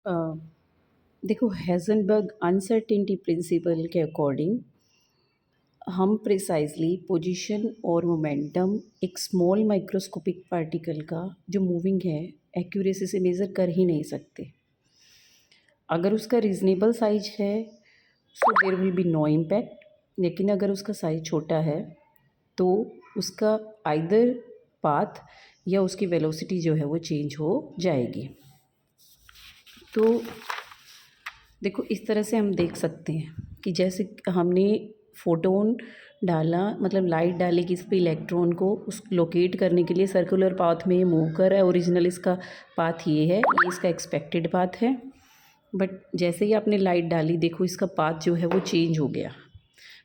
अ, देखो, हेज़नबर्ग uncertainty principle के according हम प्रिसाइजली पोजीशन और मोमेंटम एक स्मॉल माइक्रोस्कोपिक पार्टिकल का जो मूविंग है एक्यूरेसी से मेज़र कर ही नहीं सकते। अगर उसका रीज़नेबल साइज है so there will be no impact, लेकिन अगर उसका साइज छोटा है तो उसका आइदर पाथ या उसकी वेलोसिटी जो है वो चेंज हो जाएगी। तो देखो, इस तरह से हम देख सकते हैं कि जैसे हमने फोटोन डाला, मतलब लाइट डाली कि इस पे इलेक्ट्रॉन को उस लोकेट करने के लिए सर्कुलर पाथ में ये मूव कर रहा है। ओरिजिनल इसका पाथ ये है, ये इसका एक्सपेक्टेड पाथ है। बट जैसे ही आपने लाइट डाली, देखो इसका पाथ जो है वो चेंज हो गया,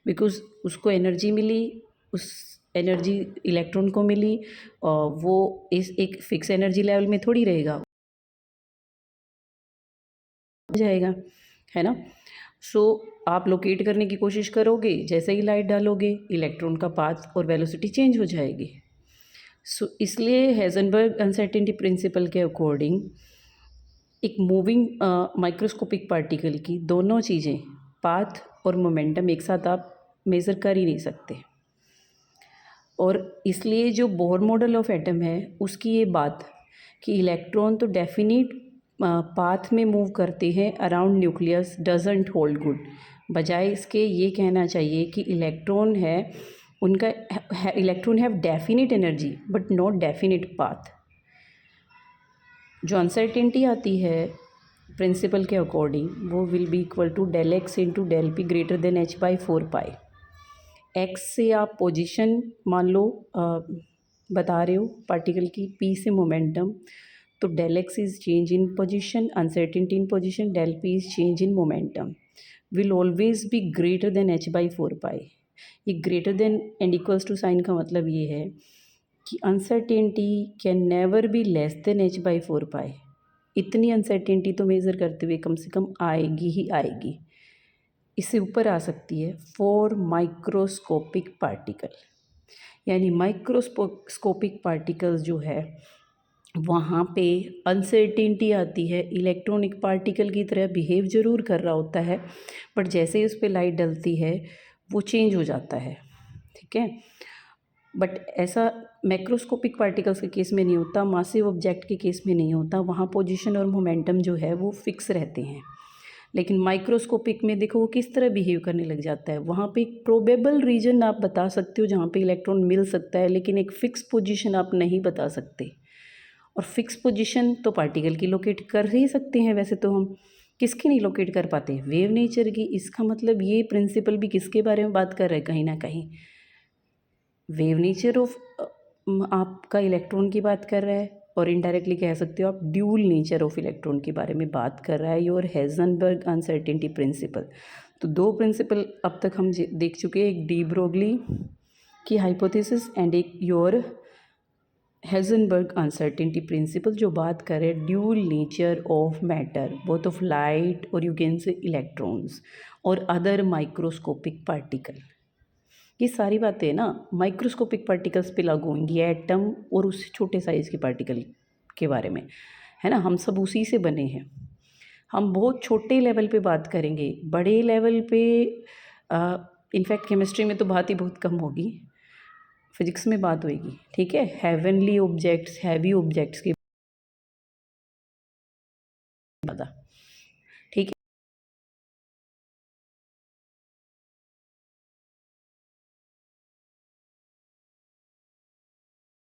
बिकॉज उसको एनर्जी मिली, उस एनर्जी इलेक्ट्रॉन को मिली, और वो इस एक फिक्स एनर्जी लेवल में थोड़ी रहेगा, हो जाएगा, है ना। सो आप लोकेट करने की कोशिश करोगे, जैसे ही लाइट डालोगे इलेक्ट्रॉन का पाथ और वेलोसिटी चेंज हो जाएगी। सो इसलिए हेज़नबर्ग अनसर्टेनिटी प्रिंसिपल के अकॉर्डिंग एक मूविंग माइक्रोस्कोपिक पार्टिकल की दोनों चीज़ें, पाथ और मोमेंटम, एक साथ आप मेज़र कर ही नहीं सकते। और इसलिए जो बोर मॉडल ऑफ एटम है उसकी ये बात कि इलेक्ट्रॉन तो डेफिनिट पाथ में मूव करते हैं around nucleus doesn't hold good, बजाय इसके ये कहना चाहिए कि इलेक्ट्रॉन है उनका electron have definite energy but not definite path. जो अनसर्टेनिटी आती है प्रिंसिपल के अकॉर्डिंग वो will be equal to del x into del p greater than h by 4 pi. X से आप पोजीशन मान लो बता रहे हो पार्टिकल की, पी से मोमेंटम, तो del x is change in position, uncertainty in position, del p is change in momentum, will always be greater than h by 4 pi. ये greater than and equals to sign का मतलब ये है कि uncertainty can never be less than h by 4 pi. इतनी uncertainty तो measure करते हुए कम से कम आएगी ही आएगी, इससे ऊपर आ सकती है फॉर माइक्रोस्कोपिक पार्टिकल। यानी माइक्रोस्कोपिक पार्टिकल्स जो है वहाँ पे अनसर्टेनिटी आती है, इलेक्ट्रॉनिक पार्टिकल की तरह बिहेव ज़रूर कर रहा होता है, बट जैसे ही उस पर लाइट डलती है वो चेंज हो जाता है, ठीक है। बट ऐसा मैक्रोस्कोपिक पार्टिकल्स के केस में नहीं होता, मासिव ऑब्जेक्ट के केस में नहीं होता, वहाँ पोजीशन और मोमेंटम जो है वो फिक्स रहते हैं। लेकिन माइक्रोस्कोपिक में देखो वो किस तरह बिहेव करने लग जाता है, वहाँ पे एक प्रोबेबल रीजन आप बता सकते हो जहाँ पे इलेक्ट्रॉन मिल सकता है, लेकिन एक फ़िक्स पोजीशन आप नहीं बता सकते। और फिक्स पोजीशन तो पार्टिकल की लोकेट कर ही सकते हैं, वैसे तो हम किसकी नहीं लोकेट कर पाते, वेव नेचर की। इसका मतलब ये प्रिंसिपल भी किसके बारे में बात कर रहा है, कहीं ना कहीं वेव नेचर ऑफ आपका इलेक्ट्रॉन की बात कर रहा है, और इनडायरेक्टली कह सकते हो आप ड्यूल नेचर ऑफ इलेक्ट्रॉन के बारे में बात कर रहा है योर हेज़नबर्ग अनसर्टेनिटी प्रिंसिपल। तो दो प्रिंसिपल अब तक हम देख चुके हैं, एक डी ब्रोगली की हाइपोथेसिस एंड एक योर हेज़नबर्ग अनसर्टेनिटी प्रिंसिपल, जो बात करे dual nature of matter both of light और यू कैन से इलेक्ट्रॉन्स और अदर माइक्रोस्कोपिक पार्टिकल। ये सारी बातें ना माइक्रोस्कोपिक पार्टिकल्स पे लागू होंगी, एटम और उससे छोटे साइज़ के पार्टिकल के बारे में, है ना। हम सब उसी से बने हैं। हम बहुत छोटे लेवल पे बात करेंगे, बड़े लेवल पे इनफैक्ट केमिस्ट्री में तो बात ही बहुत कम होगी, फिजिक्स में बात होएगी, ठीक है। हेवनली ऑब्जेक्ट्स, हैवी ऑब्जेक्ट्स की ज़्यादा।